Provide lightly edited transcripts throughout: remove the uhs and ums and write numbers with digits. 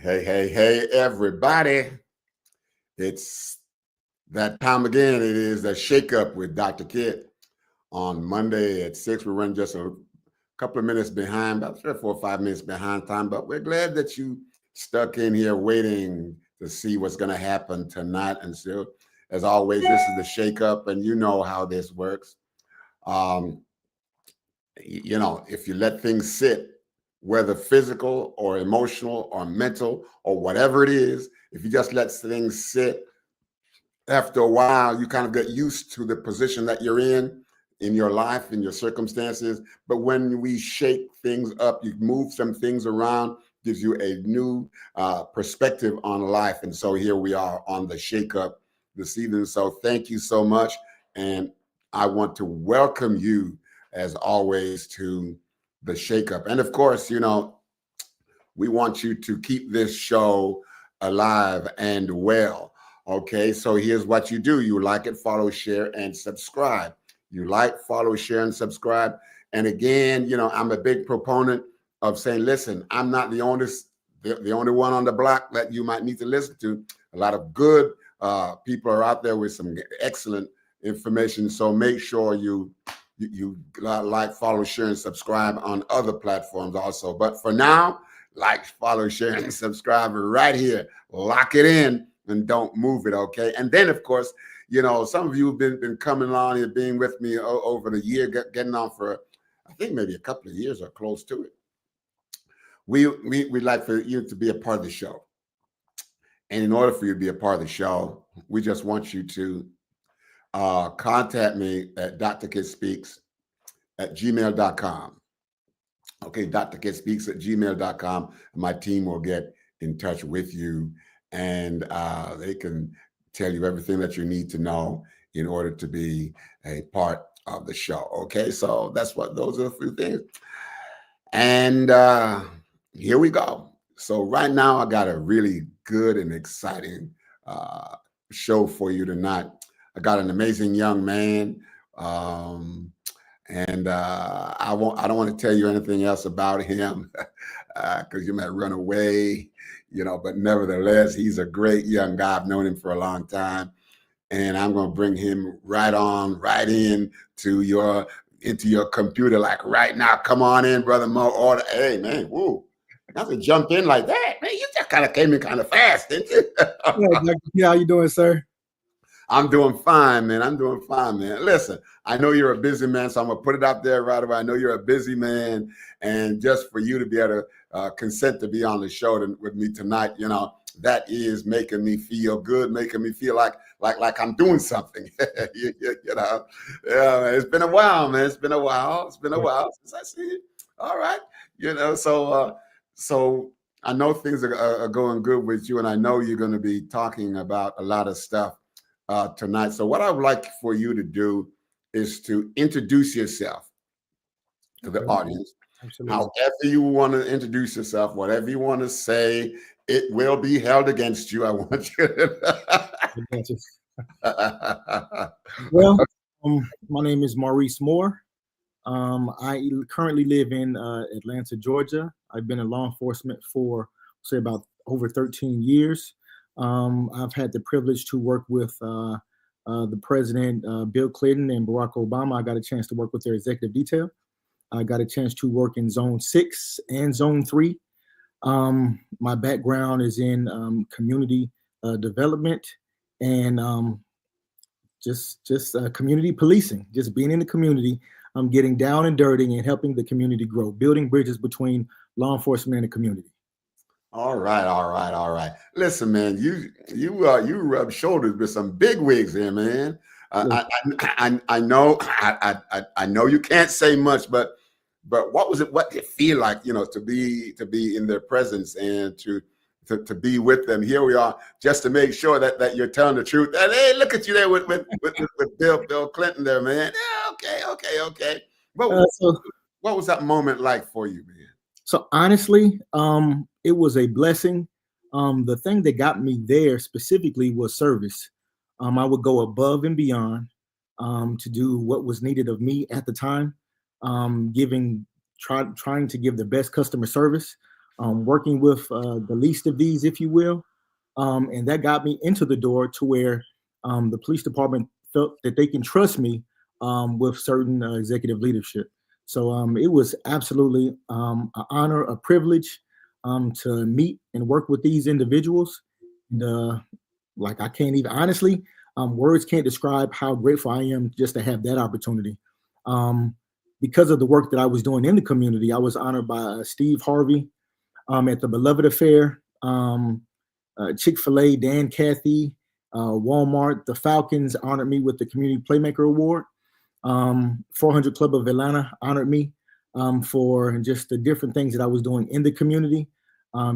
Hey, everybody. It's that time again. It is the Shake Up with Dr. Kid on Monday at 6. We run just a couple of minutes behind, about 3 or 4 or 5 minutes behind time, but we're glad that you stuck in here waiting to see what's going to happen tonight. And so, as always, this is the Shake Up, and you know how this works. Um, if you let things sit, whether physical or emotional or mental or whatever it is, if you just let things sit, after a while, you kind of get used to the position that you're in your life, in your circumstances. But when we shake things up, you move some things around, gives you a new perspective on life. And so here we are on the Shake Up this evening. So thank you so much. And I want to welcome you, as always, to the Shake Up. And of course, we want you to keep this show alive and well. Okay, so here's what you do. You like it, follow, share, and subscribe. You like, follow, share, and subscribe. And again, I'm a big proponent of saying, listen, I'm not the only one on the block that you might need to listen to. A lot of good people are out there with some excellent information. So make sure you like, follow, share, and subscribe on other platforms also. But for now, like, follow, share, and subscribe right here. Lock it in and don't move it, okay? And then, of course, some of you have been coming on here, being with me over the year, getting on for, I think, maybe a couple of years or close to it. We'd like for you to be a part of the show. And in order for you to be a part of the show, we just want you to contact me at drkidspeaks@gmail.com. Okay, drkidspeaks@gmail.com. My team will get in touch with you, and they can tell you everything that you need to know in order to be a part of the show. Okay, so those are a few things. And here we go. So right now, I got a really good and exciting show for you tonight. I got an amazing young man, and I don't want to tell you anything else about him because you might run away, but nevertheless, he's a great young guy. I've known him for a long time, and I'm going to bring him right into your computer, like right now. Come on in, Brother Mo. Hey, man, woo. Not to jump in like that, man. You just kind of came in kind of fast, didn't you? Yeah, how you doing, sir? I'm doing fine, man. Listen, I know you're a busy man, so I'm going to put it out there right away. I know you're a busy man, and just for you to be able to consent to be on the show with me tonight, that is making me feel good, making me feel like I'm doing something. Yeah, man, it's been a while, man. It's been a while since I see you. All right, so I know things are going good with you, and I know you're going to be talking about a lot of stuff tonight. So what I would like for you to do is to introduce yourself to the audience. Absolutely. However you want to introduce yourself, whatever you want to say, it will be held against you. I want you to. Well, my name is Maurice Moore. I currently live in Atlanta, Georgia. I've been in law enforcement for, say, about over 13 years. I've had the privilege to work with the President, Bill Clinton, and Barack Obama. I got a chance to work with their executive detail. I got a chance to work in Zone 6 and Zone 3. My background is in community development and just community policing, just being in the community, getting down and dirty and helping the community grow, building bridges between law enforcement and the community. All right. Listen, man, you rub shoulders with some big wigs here, man. I know you can't say much, but what was it? What did it feel like, to be in their presence and to be with them? Here we are, just to make sure that you're telling the truth. And hey, look at you there with Bill Clinton there, man. Yeah, okay. What was that moment like for you, man? So honestly, it was a blessing. The thing that got me there specifically was service. I would go above and beyond to do what was needed of me at the time, trying to give the best customer service, working with the least of these, if you will. And that got me into the door to where the police department felt that they can trust me with certain executive leadership. So it was absolutely an honor, a privilege to meet and work with these individuals. And, like I can't even honestly, words can't describe how grateful I am just to have that opportunity. Because of the work that I was doing in the community, I was honored by Steve Harvey at the Beloved Affair, Chick-fil-A, Dan Cathy, Walmart, the Falcons honored me with the Community Playmaker Award. 400 Club of Atlanta honored me for just the different things that I was doing in the community,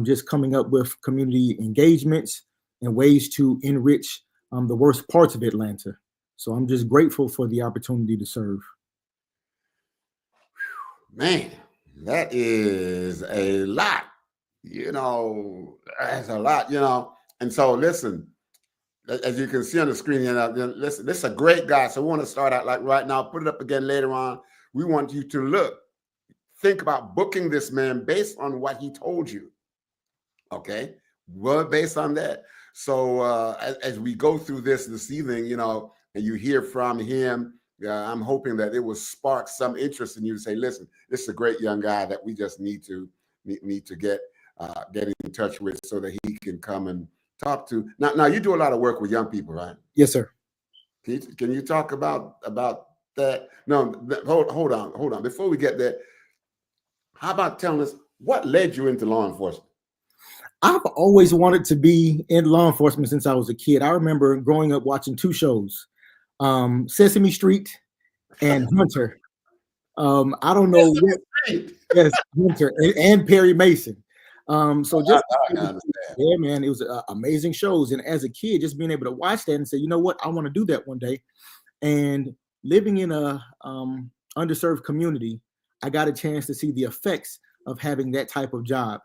just coming up with community engagements and ways to enrich the worst parts of Atlanta. So I'm just grateful for the opportunity to serve. Man, that is a lot. That's a lot, And so listen, as you can see on the screen, listen, this is a great guy. So we want to start out like right now, put it up again later on. We want you to think about booking this man based on what he told you. Okay. Well, based on that. So as we go through this evening, and you hear from him, I'm hoping that it will spark some interest in you to say, listen, this is a great young guy that we just need to get in touch with so that he can come and talk to. Now you do a lot of work with young people, right? Yes, sir. Can you talk about that? No, hold on. Before we get there, how about telling us what led you into law enforcement? I've always wanted to be in law enforcement since I was a kid. I remember growing up watching two shows, Sesame Street and Hunter. I don't know what. Yes, Hunter and Perry Mason. So just yeah, man, it was amazing shows. And as a kid, just being able to watch that and say, you know what, I want to do that one day. And living in a underserved community, I got a chance to see the effects of having that type of job.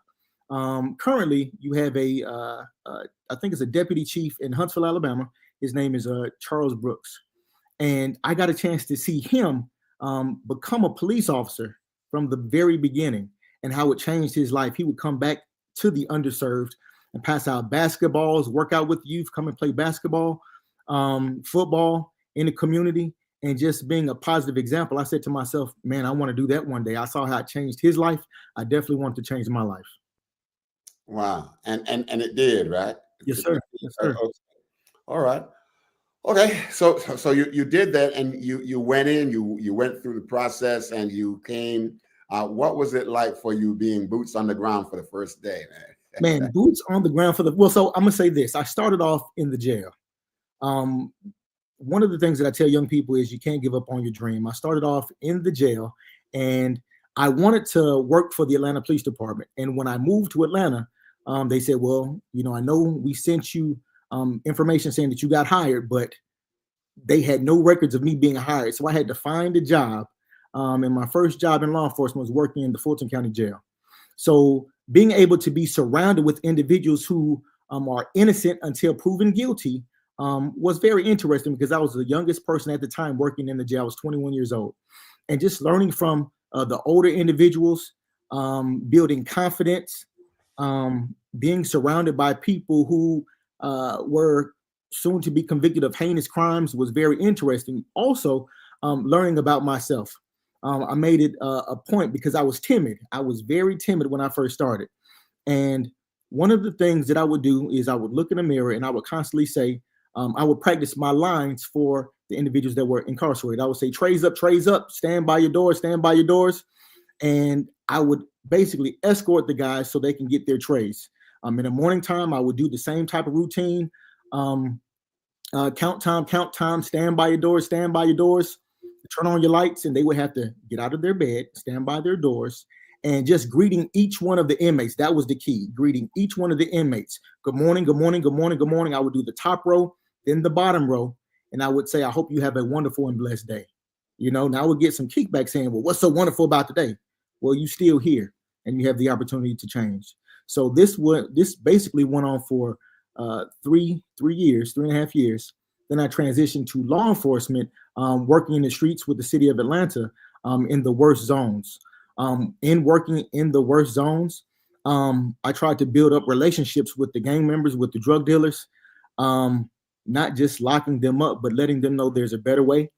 Currently, you have I think it's a deputy chief in Huntsville, Alabama. His name is Charles Brooks. And I got a chance to see him become a police officer from the very beginning and how it changed his life. He would come back to the underserved and pass out basketballs, work out with youth, come and play basketball, football in the community, and just being a positive example. I said to myself, man, I want to do that one day. I saw how it changed his life. I definitely want to change my life. Wow. And it did, right? Yes, sir. Yes, sir. Okay. All right. Okay. So you did that, and you went in, you went through the process, and you came. What was it like for you being boots on the ground for the first day, man? Man, boots on the ground so I'm gonna say this. I started off in the jail. One of the things that I tell young people is you can't give up on your dream. I started off in the jail, and I wanted to work for the Atlanta Police Department. And when I moved to Atlanta, they said, well, I know we sent you information saying that you got hired, but they had no records of me being hired. So I had to find a job. And my first job in law enforcement was working in the Fulton County Jail. So being able to be surrounded with individuals who are innocent until proven guilty was very interesting, because I was the youngest person at the time working in the jail. I was 21 years old. And just learning from the older individuals, building confidence, being surrounded by people who were soon to be convicted of heinous crimes was very interesting. Also, learning about myself. I made it a point because I was timid. I was very timid when I first started. And one of the things that I would do is I would look in the mirror and I would constantly say, I would practice my lines for the individuals that were incarcerated. I would say, trays up, stand by your doors, stand by your doors. And I would basically escort the guys so they can get their trays. In the morning time, I would do the same type of routine. Count time, stand by your doors, turn on your lights, and they would have to get out of their bed, stand by their doors, and just greeting each one of the inmates. That was the key, greeting each one of the inmates. Good morning, good morning, good morning, good morning. I would do the top row, then the bottom row, and I would say, I hope you have a wonderful and blessed day. Now I would get some kickback saying, well, what's so wonderful about today? Well, you still here, and you have the opportunity to change. So this basically went on for 3.5 years. Then I transitioned to law enforcement, working in the streets with the city of Atlanta in the worst zones. In working in the worst zones, I tried to build up relationships with the gang members, with the drug dealers, not just locking them up, but letting them know there's a better way.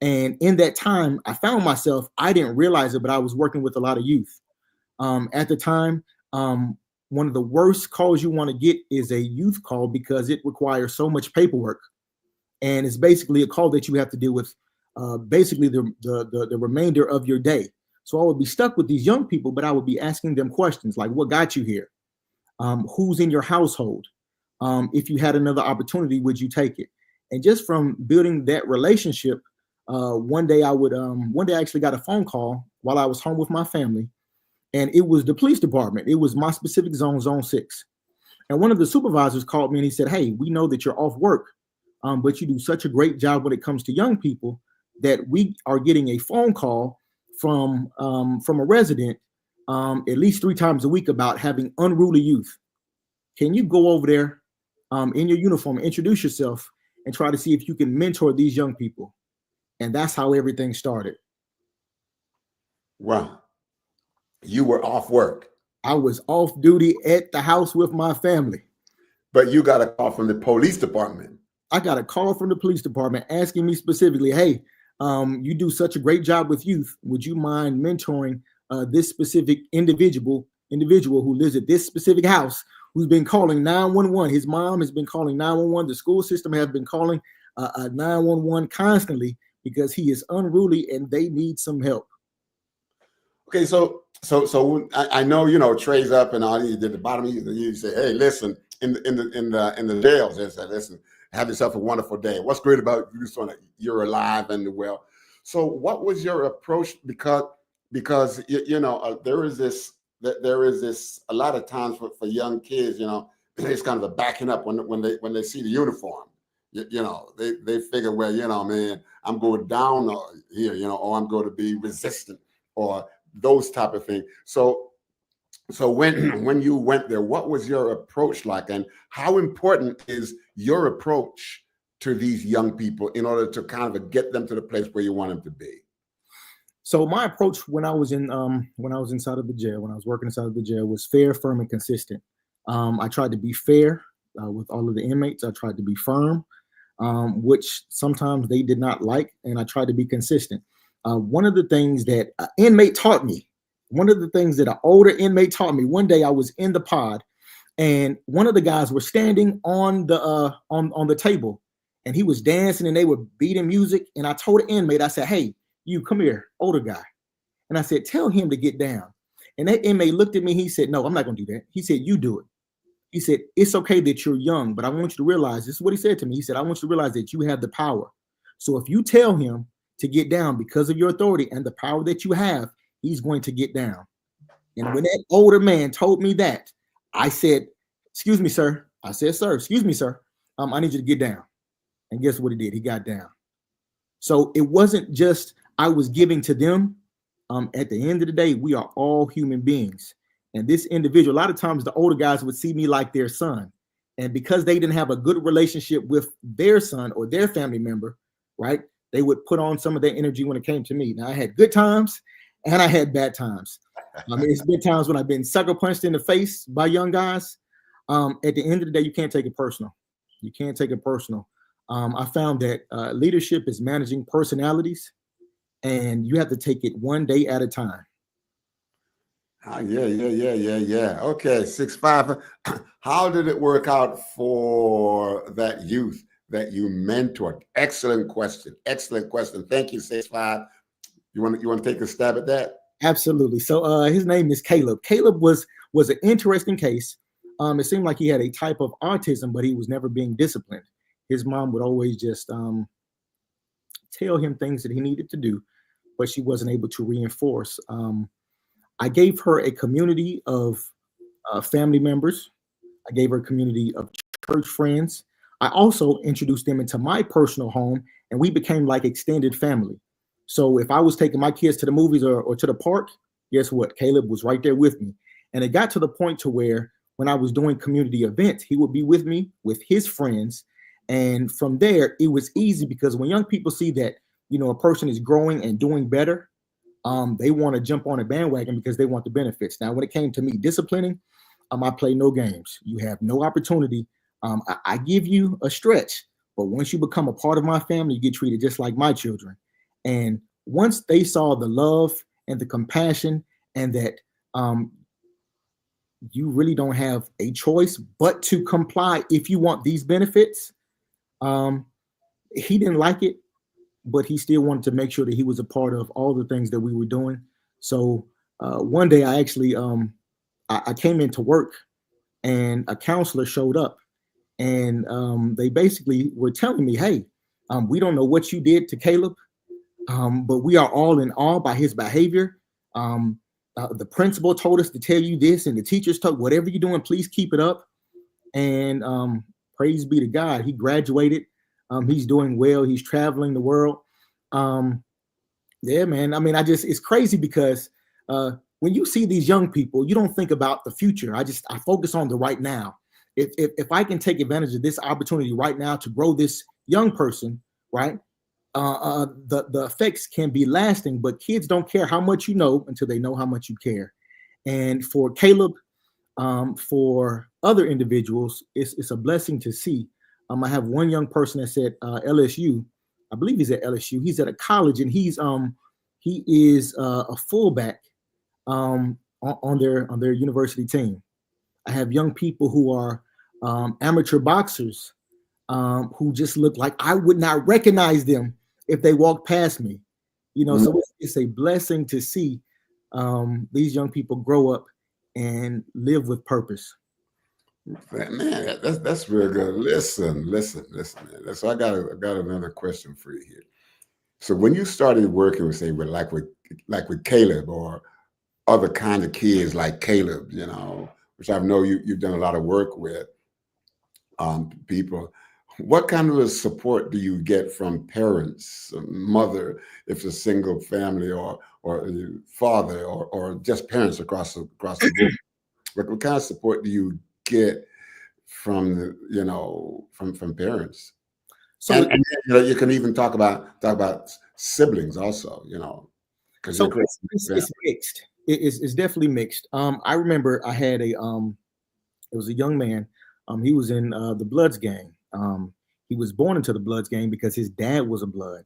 And in that time, I found myself, I didn't realize it, but I was working with a lot of youth. At the time, one of the worst calls you want to get is a youth call because it requires so much paperwork. And it's basically a call that you have to deal with basically the remainder of your day. So I would be stuck with these young people, but I would be asking them questions like, what got you here? Who's in your household? If you had another opportunity, would you take it? And just from building that relationship, one day I actually got a phone call while I was home with my family, and it was the police department. It was my specific zone, zone 6. And one of the supervisors called me and he said, hey, we know that you're off work, but you do such a great job when it comes to young people that we are getting a phone call from a resident at least 3 times a week about having unruly youth. Can you go over there in your uniform, introduce yourself, and try to see if you can mentor these young people? And that's how everything started. Wow. You were off work. I was off duty at the house with my family. But you got a call from the police department. I got a call from the police department asking me specifically, hey, you do such a great job with youth. Would you mind mentoring this specific individual who lives at this specific house, who's been calling 911? His mom has been calling 911. The school system has been calling 911 constantly because he is unruly and they need some help. Okay, so I know, you know, Trey's up and all. You did the bottom. You say, hey, listen, in the jails, they said, listen, have yourself a wonderful day. What's great about you? So that you're alive and well. So what was your approach? Because you know, there is this a lot of times for young kids, you know, it's kind of a backing up when they see the uniform. You know, they figure, well, you know, man, I'm going down here, you know, or I'm going to be resistant or those type of things. So when you went there, what was your approach like, and how important is your approach to these young people in order to kind of get them to the place where you want them to be? So my approach when I was inside of the jail, when I was working inside of the jail, was fair, firm, and consistent. I tried to be fair with all of the inmates. I tried to be firm, which sometimes they did not like, and I tried to be consistent. One of the things that an inmate taught me, one of the things that an older inmate taught me, one day I was in the pod and one of the guys was standing on the table and he was dancing and they were beating music. And I told the inmate, I said, hey, you come here, older guy. And I said, tell him to get down. And that inmate looked at me. He said, no, I'm not going to do that. He said, you do it. He said, it's okay that you're young, but I want you to realize, this is what he said to me. He said, I want you to realize that you have the power. So if you tell him to get down because of your authority and the power that you have, he's going to get down. And when that older man told me that, I said, excuse me, sir. I said, sir, excuse me, sir. I need you to get down. And guess what he did? He got down. So it wasn't just I was giving to them. At the end of the day, we are all human beings. And this individual, a lot of times the older guys would see me like their son. And because they didn't have a good relationship with their son or their family member, right, they would put on some of their energy when it came to me. Now, I had good times and I had bad times. I mean, it's been times when I've been sucker punched in the face by young guys. At the end of the day, you can't take it personal. You can't take it personal. I found that leadership is managing personalities, and you have to take it one day at a time. Yeah. Okay, 6'5". How did it work out for that youth that you mentored? Excellent question. Thank you, 6'5". You want to take a stab at that? Absolutely. So his name is Caleb. Caleb was an interesting case. It seemed like he had a type of autism, but he was never being disciplined. His mom would always just tell him things that he needed to do, but she wasn't able to reinforce. I gave her a community of family members. I gave her a community of church friends. I also introduced them into my personal home, and we became like extended family. So if I was taking my kids to the movies or to the park, guess what? Caleb was right there with me. And it got to the point to where when I was doing community events, he would be with me with his friends. And from there, it was easy because when young people see that, you know, a person is growing and doing better, they want to jump on a bandwagon because they want the benefits. Now, when it came to me disciplining, I play no games. You have no opportunity. I give you a stretch, but once you become a part of my family, you get treated just like my children. And once they saw the love and the compassion, and that you really don't have a choice but to comply if you want these benefits, he didn't like it, but he still wanted to make sure that he was a part of all the things that we were doing. So one day I actually I came into work, and a counselor showed up, and they basically were telling me, hey, we don't know what you did to Caleb, but we are all in awe by his behavior. The principal told us to tell you this, and the teachers told, whatever you're doing, please keep it up. And praise be to God, he graduated. He's doing well. He's traveling the world. Yeah, man. I mean, it's crazy because when you see these young people, you don't think about the future. I focus on the right now. If I can take advantage of this opportunity right now to grow this young person, right? The effects can be lasting, but kids don't care how much you know until they know how much you care. And for Caleb, for other individuals, it's a blessing to see. I have one young person that's at LSU. I believe he's at LSU. He's at a college, and he is a fullback on their university team. I have young people who are amateur boxers who just look like I would not recognize them if they walked past me. So it's a blessing to see these young people grow up and live with purpose. Man, that's real good. Listen, man. So I got another question for you here. So when you started working with, say, with Caleb or other kind of kids like Caleb, which I know you've done a lot of work with people, what kind of support do you get from parents, mother, if it's a single family, or father, or just parents across the board? What kind of support do you get from from parents? So and you can even talk about siblings also, because it's mixed. It's definitely mixed. I remember I had it was a young man. He was in the Bloods gang. He was born into the Bloods gang because his dad was a Blood,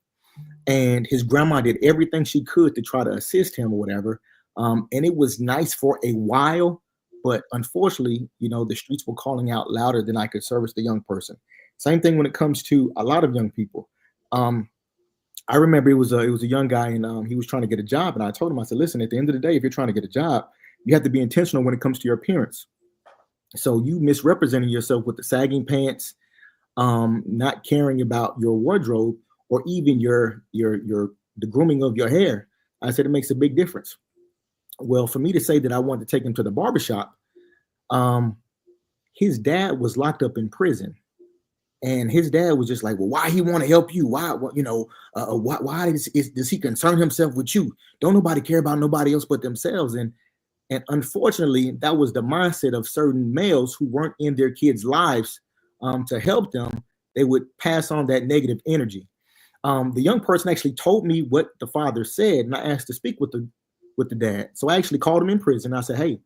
and his grandma did everything she could to try to assist him or whatever. And it was nice for a while, but unfortunately, the streets were calling out louder than I could service the young person. Same thing when it comes to a lot of young people. I remember it was a young guy, and he was trying to get a job, and I told him, I said, listen, at the end of the day, if you're trying to get a job, you have to be intentional when it comes to your appearance. So you misrepresenting yourself with the sagging pants, not caring about your wardrobe, or even the grooming of your hair. I said it makes a big difference. Well, for me to say that I wanted to take him to the barbershop, his dad was locked up in prison. And his dad was just like, well, why he want to help you? Why does he concern himself with you? Don't nobody care about nobody else but themselves. And unfortunately, that was the mindset of certain males who weren't in their kids' lives to help them. They would pass on that negative energy. The young person actually told me what the father said, and I asked to speak with the dad. So I actually called him in prison. I said, hey,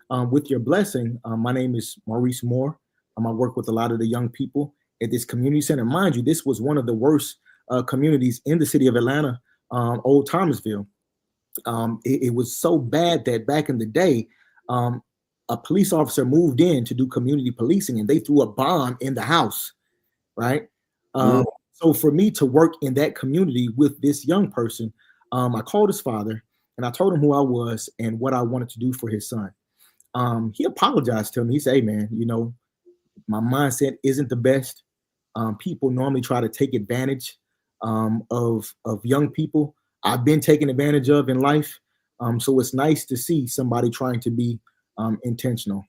with your blessing, my name is Maurice Moore. I work with a lot of the young people at this community center. Mind you, this was one of the worst communities in the city of Atlanta, Old Thomasville. It was so bad that back in the day, a police officer moved in to do community policing, and they threw a bomb in the house, right? So for me to work in that community with this young person, I called his father, and I told him who I was and what I wanted to do for his son. He apologized to me. He said, hey, man, my mindset isn't the best. People normally try to take advantage of young people. I've been taken advantage of in life. So it's nice to see somebody trying to be intentional.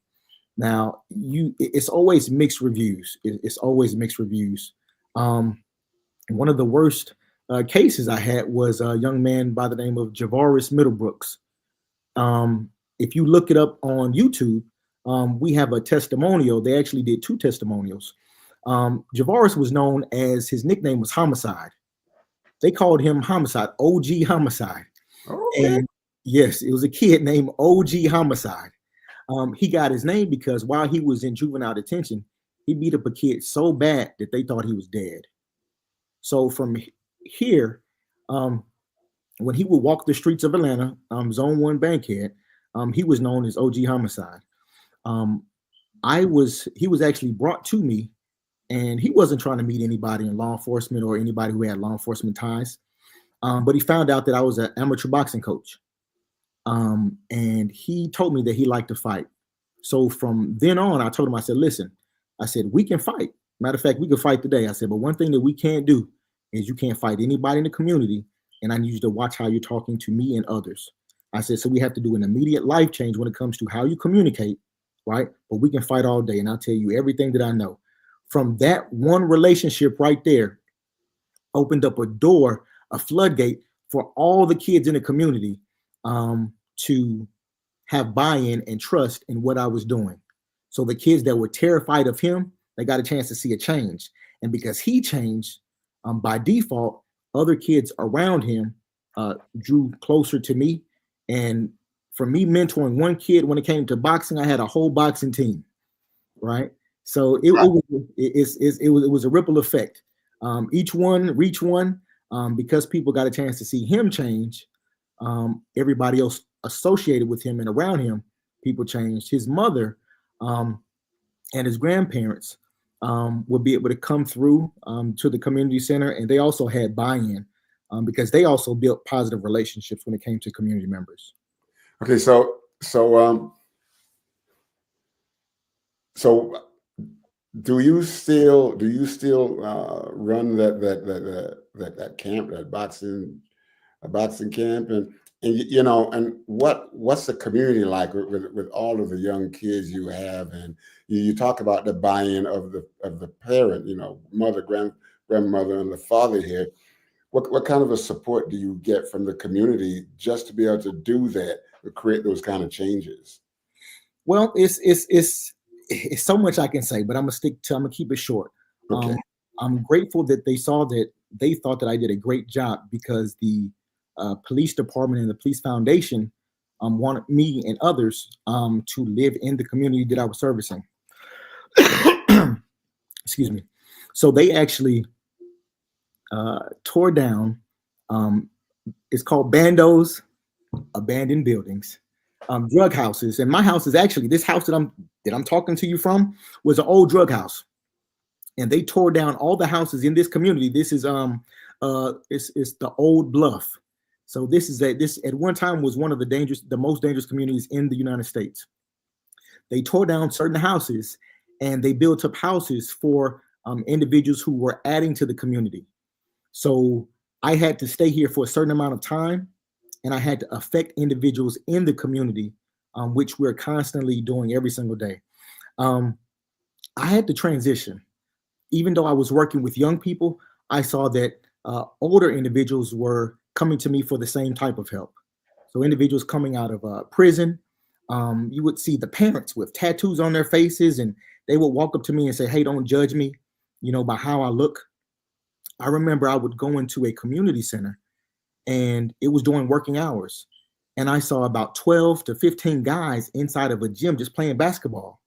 Now, it's always mixed reviews. It's always mixed reviews. One of the worst cases I had was a young man by the name of Javaris Middlebrooks. If you look it up on YouTube, we have a testimonial. They actually did 2 testimonials. Javaris was known as, his nickname was Homicide. They called him Homicide, OG Homicide. Okay. And yes, it was a kid named OG Homicide. He got his name because while he was in juvenile detention, he beat up a kid so bad that they thought he was dead. So from here, um, when he would walk the streets of Atlanta, Zone One Bankhead, he was known as OG Homicide. Um, he was actually brought to me, and he wasn't trying to meet anybody in law enforcement or anybody who had law enforcement ties. But he found out that I was an amateur boxing coach. And he told me that he liked to fight. So from then on, I told him, I said, listen, I said, we can fight. Matter of fact, we can fight today. I said, but one thing that we can't do is you can't fight anybody in the community. And I need you to watch how you're talking to me and others. I said, so we have to do an immediate life change when it comes to how you communicate, right? But we can fight all day. And I'll tell you everything that I know. From that one relationship right there, opened up a door, a floodgate for all the kids in the community to have buy-in and trust in what I was doing. So the kids that were terrified of him, they got a chance to see a change. And because he changed, by default, other kids around him drew closer to me. And for me mentoring one kid when it came to boxing, I had a whole boxing team, right? So it was a ripple effect. Each one reach one, because people got a chance to see him change. Everybody else associated with him and around him, people changed. His mother and his grandparents would be able to come through to the community center, and they also had buy-in because they also built positive relationships when it came to community members. Okay, so do you still run that camp, that boxing camp, and and what's the community like with all of the young kids you have, and you talk about the buy-in of the parent, mother, grandmother, and the father here. What kind of a support do you get from the community just to be able to do that, to create those kind of changes? Well, it's so much I can say, but I'm gonna keep it short. Okay. I'm grateful that they thought that I did a great job because the police department and the police foundation wanted me and others to live in the community that I was servicing. Excuse me. So they actually tore down. It's called bandos, abandoned buildings, drug houses, and my house is actually this house that I'm talking to you from was an old drug house, and they tore down all the houses in this community. This is it's the Old Bluff. So this at one time was one of the most dangerous communities in the United States. They tore down certain houses and they built up houses for individuals who were adding to the community. So I had to stay here for a certain amount of time, and I had to affect individuals in the community, which we're constantly doing every single day. I had to transition. Even though I was working with young people, I saw that older individuals were coming to me for the same type of help. So individuals coming out of prison, you would see the parents with tattoos on their faces, and they would walk up to me and say, "Hey, don't judge me, by how I look." I remember I would go into a community center, and it was during working hours, and I saw about 12 to 15 guys inside of a gym just playing basketball.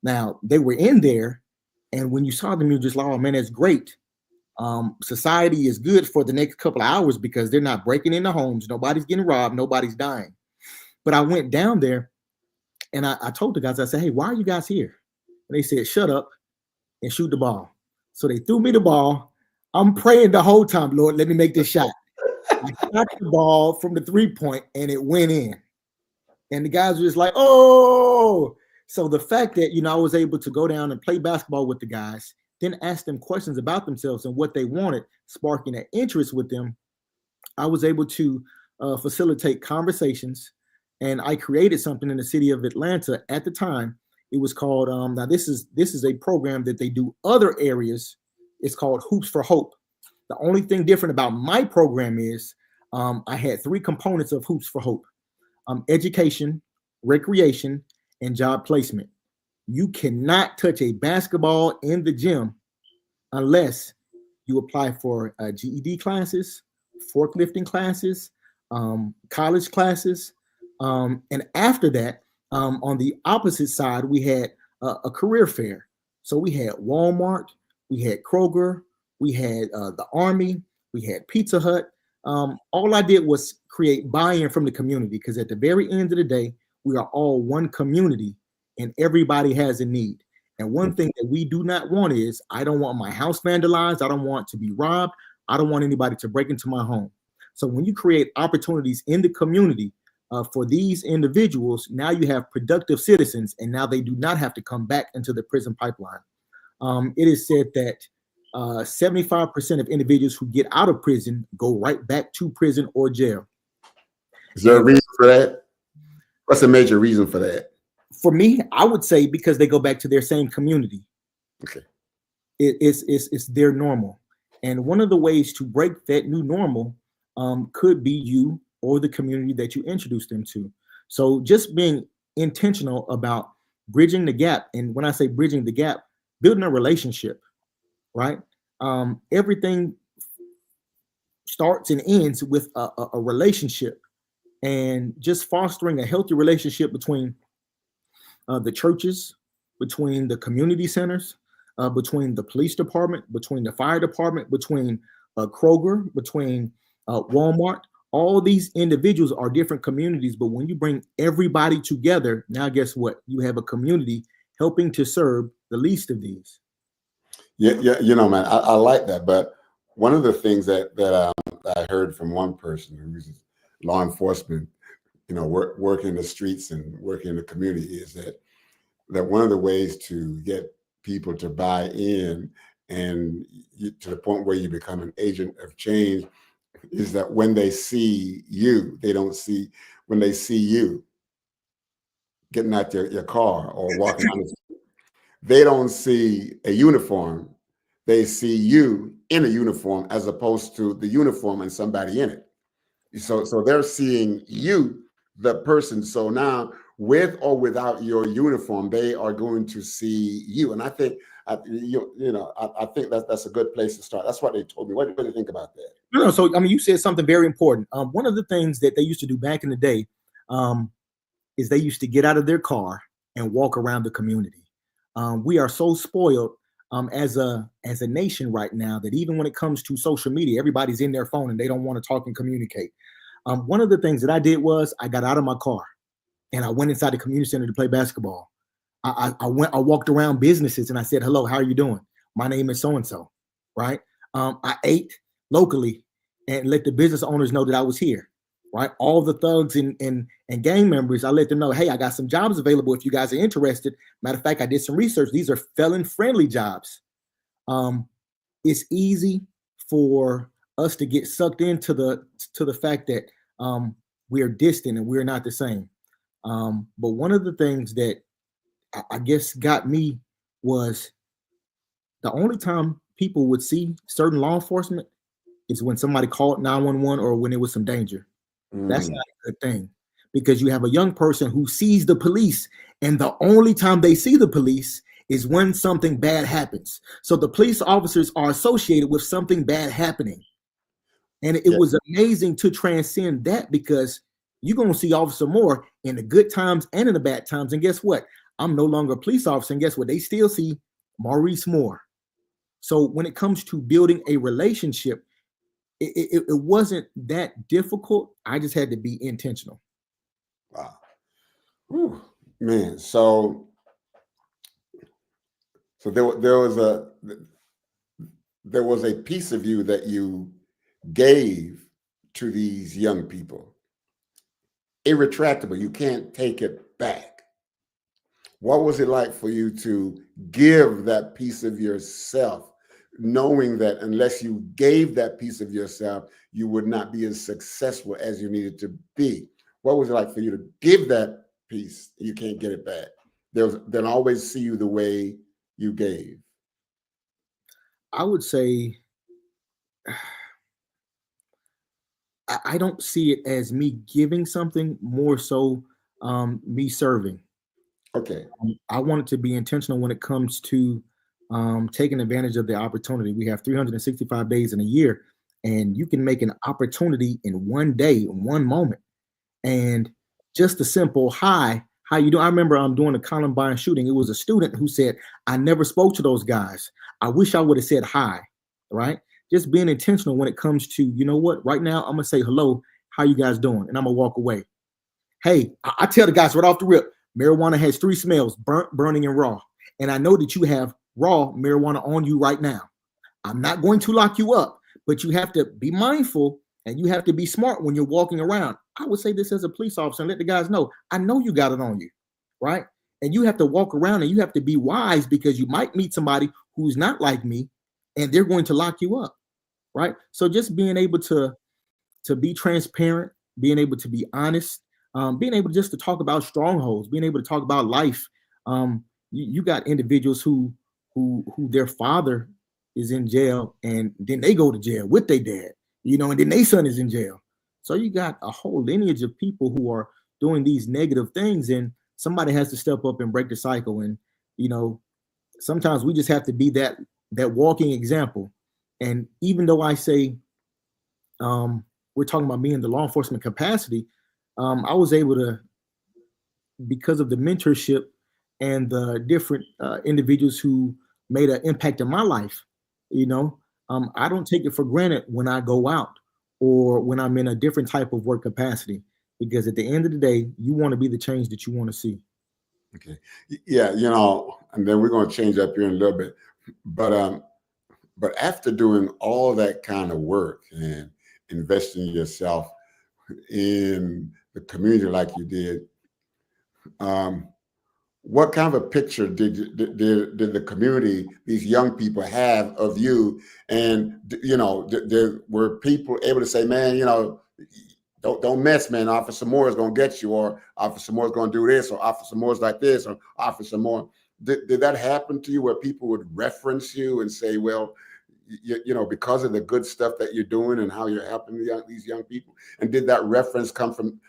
Now, they were in there, and when you saw them, you're just like, "Oh man, that's great." Society is good for the next couple of hours because they're not breaking into homes, nobody's getting robbed, nobody's dying. But I went down there and I told the guys, I said, "Hey, why are you guys here?" And they said, "Shut up and shoot the ball." So they threw me the ball. I'm praying the whole time, "Lord, let me make this shot." I shot the ball from the 3-point and it went in. And the guys were just like, "Oh." So the fact that, I was able to go down and play basketball with the guys, then ask them questions about themselves and what they wanted, sparking an interest with them, I was able to facilitate conversations. And I created something in the city of Atlanta at the time. It was called, now this is a program that they do other areas. It's called Hoops for Hope. The only thing different about my program is I had 3 components of Hoops for Hope: education, recreation, and job placement. You cannot touch a basketball in the gym unless you apply for GED classes, forklifting classes, college classes. And after that, on the opposite side, we had a career fair. So we had Walmart, we had Kroger, we had the Army, we had Pizza Hut. All I did was create buy-in from the community, because at the very end of the day, we are all one community and everybody has a need. And one thing that we do not want is, I don't want my house vandalized. I don't want to be robbed. I don't want anybody to break into my home. So when you create opportunities in the community for these individuals, now you have productive citizens, and now they do not have to come back into the prison pipeline. It is said that 75% of individuals who get out of prison go right back to prison or jail. Is there a reason for that? What's a major reason for that? For me, I would say because they go back to their same community. Okay. It's their normal. And one of the ways to break that new normal could be you or the community that you introduce them to. So just being intentional about bridging the gap. And when I say bridging the gap, building a relationship, right? Everything starts and ends with a relationship, and just fostering a healthy relationship between the churches, between the community centers, between the police department, between the fire department, between Kroger, between Walmart. All these individuals are different communities, but when you bring everybody together, now guess what? You have a community helping to serve the least of these. Yeah, you know, man, I like that. But one of the things that I heard from one person who's law enforcement, you know, working in the streets and working in the community, is that one of the ways to get people to buy in and to the point where you become an agent of change is that when they see you, when they see you getting out your car or walking on the street, they don't see a uniform. They see you in a uniform as opposed to the uniform and somebody in it. So they're seeing you, the person. So now, with or without your uniform, they are going to see you. And I think, I think that's a good place to start. That's what they told me. What do you think about that? No, so I mean, you said something very important. One of the things that they used to do back in the day is they used to get out of their car and walk around the community. We are so spoiled as a nation right now that even when it comes to social media, everybody's in their phone and they don't want to talk and communicate. One of the things that I did was I got out of my car and I went inside the community center to play basketball. I walked around businesses and I said, hello, how are you doing? My name is so-and-so, right? I ate locally and let the business owners know that I was here, right? All the thugs and gang members, I let them know, hey, I got some jobs available if you guys are interested. Matter of fact, I did some research. These are felon-friendly jobs. It's easy for us to get sucked into the fact that we are distant and we're not the same. But one of the things that I guess got me was the only time people would see certain law enforcement is when somebody called 911 or when there was some danger. That's not a good thing, because you have a young person who sees the police, and the only time they see the police is when something bad happens. So the police officers are associated with something bad happening. And it was amazing to transcend that, because you're going to see Officer Moore in the good times and in the bad times. And guess what? I'm no longer a police officer. And guess what? They still see Maurice Moore. So when it comes to building a relationship, it wasn't that difficult. I just had to be intentional. Wow. Whew, man. So there was a piece of you that you gave to these young people. Irretractable. You can't take it back. What was it like for you to give that piece of yourself, knowing that unless you gave that piece of yourself, you would not be as successful as you needed to be? What was it like for you to give that piece? You can't get it back. They'll always see you the way you gave. I would say I don't see it as me giving something, more so me serving. Okay. I want it to be intentional when it comes to taking advantage of the opportunity. We have 365 days in a year. and you can make an opportunity in one day, in one moment. And just a simple hi, how you doing? I remember I'm doing a Columbine shooting. It was a student who said, I never spoke to those guys. I wish I would have said hi, right? Just being intentional when it comes to, you know what, right now I'm gonna say hello, how you guys doing? And I'm gonna walk away. Hey, I tell the guys right off the rip, marijuana has three smells: burnt, burning, and raw. And I know that you have raw marijuana on you right now. I'm not going to lock you up, but you have to be mindful and you have to be smart when you're walking around. I would say this as a police officer and let the guys know, I know you got it on you, right? And you have to walk around and you have to be wise, because you might meet somebody who's not like me and they're going to lock you up, right? So just being able to be transparent, being able to be honest, being able just to talk about strongholds, being able to talk about life. You got individuals who their father is in jail, and then they go to jail with their dad, and then their son is in jail. So you got a whole lineage of people who are doing these negative things, and somebody has to step up and break the cycle. And sometimes we just have to be that walking example. And even though I say we're talking about me in the law enforcement capacity, I was able to, because of the mentorship and the different individuals who made an impact in my life, I don't take it for granted when I go out or when I'm in a different type of work capacity, because at the end of the day, you want to be the change that you want to see. Okay. Yeah, and then we're going to change up here in a little bit. But after doing all that kind of work and investing yourself in the community like you did, what kind of a picture did the community, these young people, have of you? And were people able to say, man, don't mess, man, Officer Moore is going to get you, or Officer Moore is going to do this, or Officer Moore's like this, or Officer Moore? Did that happen to you, where people would reference you and say, well, because of the good stuff that you're doing and how you're helping these young people? And did that reference come from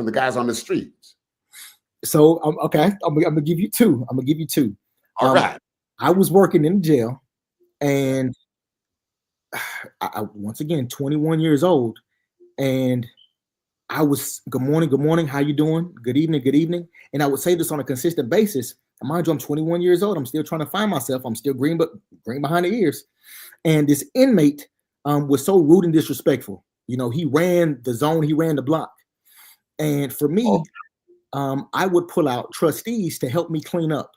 the guys on the streets? So okay, I'm gonna give you two. All right. I was working in jail, and I once again 21 years old, and I was, good morning, how you doing? Good evening. And I would say this on a consistent basis. And mind you, I'm 21 years old. I'm still trying to find myself. I'm still green behind the ears. And this inmate was so rude and disrespectful. He ran the zone, he ran the block. And for me, I would pull out trustees to help me clean up.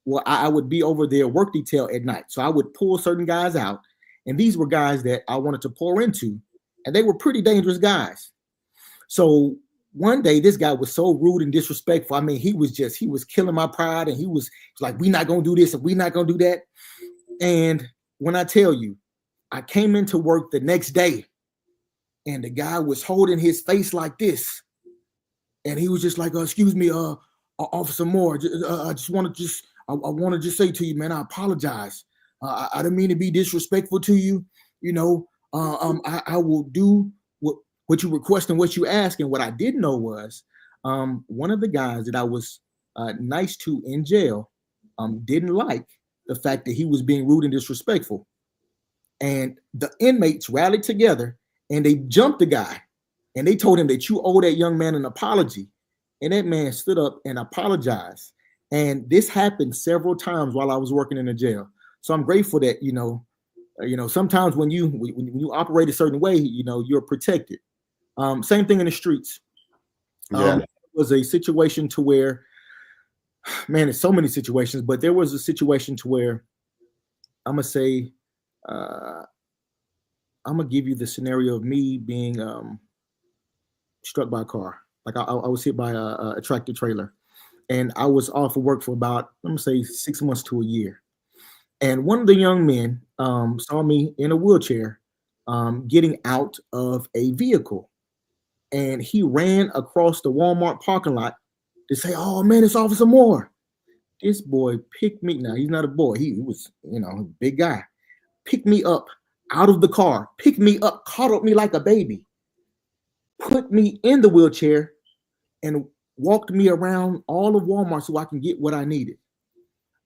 Well, I would be over their work detail at night. So I would pull certain guys out. And these were guys that I wanted to pour into. And they were pretty dangerous guys. So one day, this guy was so rude and disrespectful. I mean, he was killing my pride, and he was like, we're not going to do this and we're not going to do that. And when I tell you, I came into work the next day, and the guy was holding his face like this. And he was just like, excuse me, Officer Moore, I want to just say to you, man, I apologize. I didn't mean to be disrespectful to you. I will do what you request and what you ask. And what I didn't know was one of the guys that I was nice to in jail didn't like the fact that he was being rude and disrespectful. And the inmates rallied together and they jumped the guy, and they told him that you owe that young man an apology. And that man stood up and apologized. And this happened several times while I was working in the jail. So I'm grateful that, sometimes when you operate a certain way, you're protected. Same thing in the streets. It was a situation to where, man, there's so many situations, but there was a situation to where I'm going to say, I'm going to give you the scenario of me being struck by a car. Like I was hit by a tractor trailer, and I was off of work for about, I'm going to say 6 months to a year. And one of the young men saw me in a wheelchair getting out of a vehicle. And he ran across the Walmart parking lot to say, oh, man, it's Officer Moore. This boy picked me. Now, he's not a boy. He was, a big guy. Picked me up out of the car, picked me up, coddled me like a baby, put me in the wheelchair, and walked me around all of Walmart so I can get what I needed.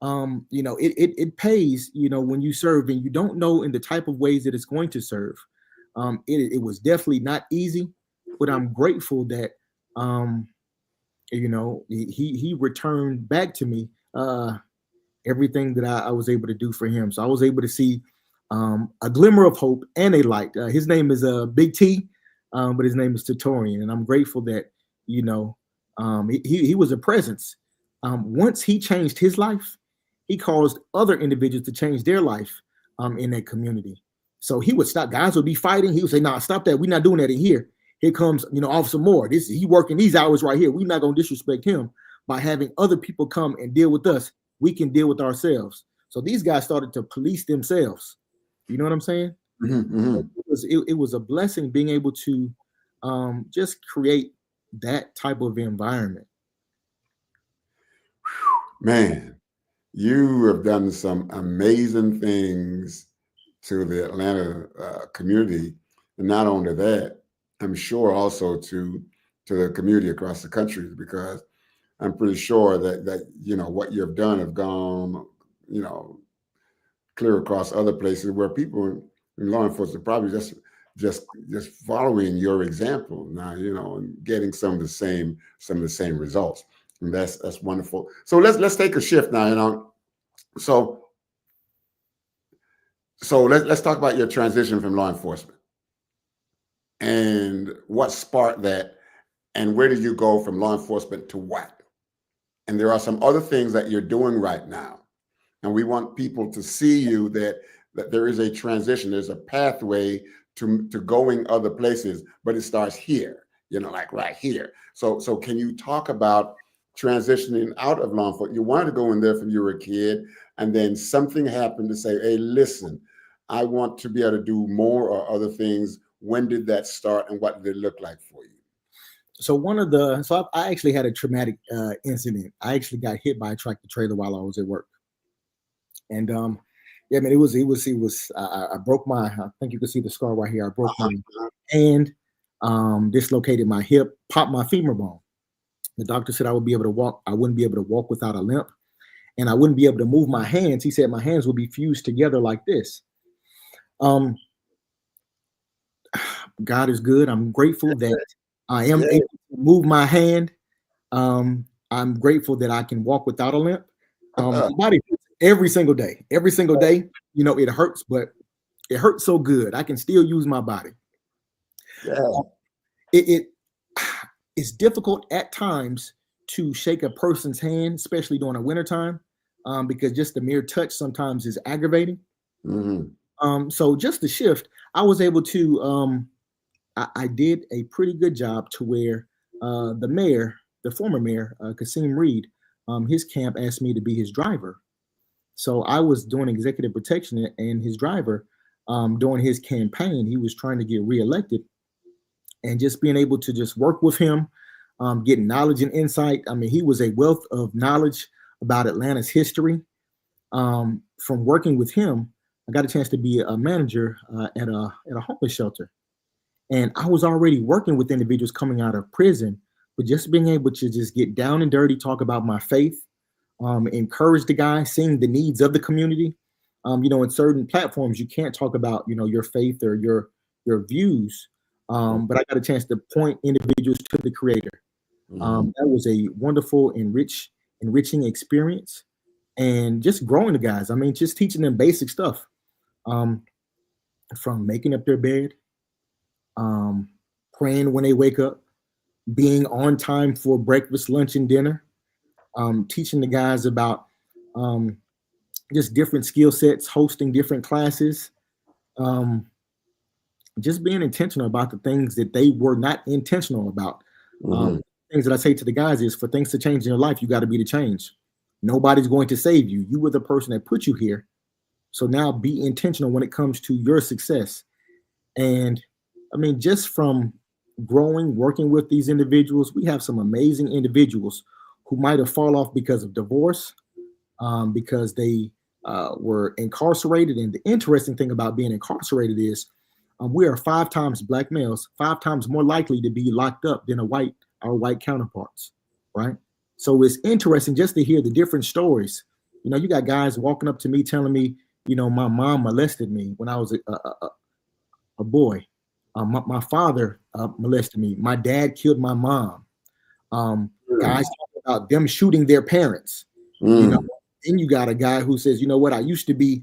It pays, when you serve, and you don't know in the type of ways that it's going to serve. It was definitely not easy, but I'm grateful that he returned back to me everything that I was able to do for him. So I was able to see a glimmer of hope and a light. His name is Big T, but his name is Tatorian, and I'm grateful that he was a presence. Once he changed his life, he caused other individuals to change their life in that community. So he would stop. Guys would be fighting. He would say, "Nah, stop that. We're not doing that in here." Here comes, Officer Moore. He working these hours right here. We're not gonna disrespect him by having other people come and deal with us. We can deal with ourselves. So these guys started to police themselves. You know what I'm saying? Mm-hmm. It was a blessing being able to just create that type of environment. Man, you have done some amazing things to the Atlanta community, and not only that, I'm sure also to the community across the country, because I'm pretty sure that what you've done have gone clear across other places where people in law enforcement probably just following your example now, and getting some of the same results. And that's wonderful. So let's take a shift now. So let's talk about your transition from law enforcement and what sparked that, and where did you go from law enforcement to what? And there are some other things that you're doing right now, and we want people to see you that there is a transition, there's a pathway to going other places, but it starts here, like right here. So can you talk about transitioning out of law enforcement? You wanted to go in there from you were a kid, and then something happened to say, hey, listen, I want to be able to do more or other things. When did that start, and what did it look like for you? So I actually had a traumatic incident. I actually got hit by a tractor trailer while I was at work. And yeah, man, it was I broke I think you can see the scar right here. I broke my hand, dislocated my hip, popped my femur bone. The doctor said I would be able to walk. I wouldn't be able to walk without a limp, and I wouldn't be able to move my hands. He said my hands would be fused together like this. God is good. I'm grateful that I am able to move my hand. I'm grateful that I can walk without a limp. My body every single day, it hurts, but it hurts so good. I can still use my body. Yeah. It's difficult at times to shake a person's hand, especially during the wintertime, because just the mere touch sometimes is aggravating. Mm-hmm. So just the shift, I was able to, I did a pretty good job to where the former mayor, Kasim Reed, his camp asked me to be his driver. So I was doing executive protection, and his driver, during his campaign, he was trying to get reelected, and just being able to just work with him, get knowledge and insight. I mean, he was a wealth of knowledge about Atlanta's history. From working with him, I got a chance to be a manager at a homeless shelter. And I was already working with individuals coming out of prison, but just being able to just get down and dirty, talk about my faith, encourage the guys, seeing the needs of the community. In certain platforms, you can't talk about, your faith or your views. But I got a chance to point individuals to the Creator. That was a wonderful, enriching experience, and just growing the guys. I mean, just teaching them basic stuff, from making up their bed, praying when they wake up, being on time for breakfast, lunch, and dinner, teaching the guys about just different skill sets, hosting different classes, just being intentional about the things that they were not intentional about. Things that I say to the guys is, for things to change in your life, you got to be the change. Nobody's going to save you. You were the person that put you here. So now be intentional when it comes to your success. And I mean, just from growing, working with these individuals, we have some amazing individuals who might have fallen off because of divorce, because they were incarcerated. And the interesting thing about being incarcerated is we are 5 times Black males, 5 times more likely to be locked up than our white counterparts, right? So it's interesting just to hear the different stories. You got guys walking up to me telling me, my mom molested me when I was a boy. My father molested me. My dad killed my mom. Guys talk about them shooting their parents. You know, then you got a guy who says, you know what, I used to be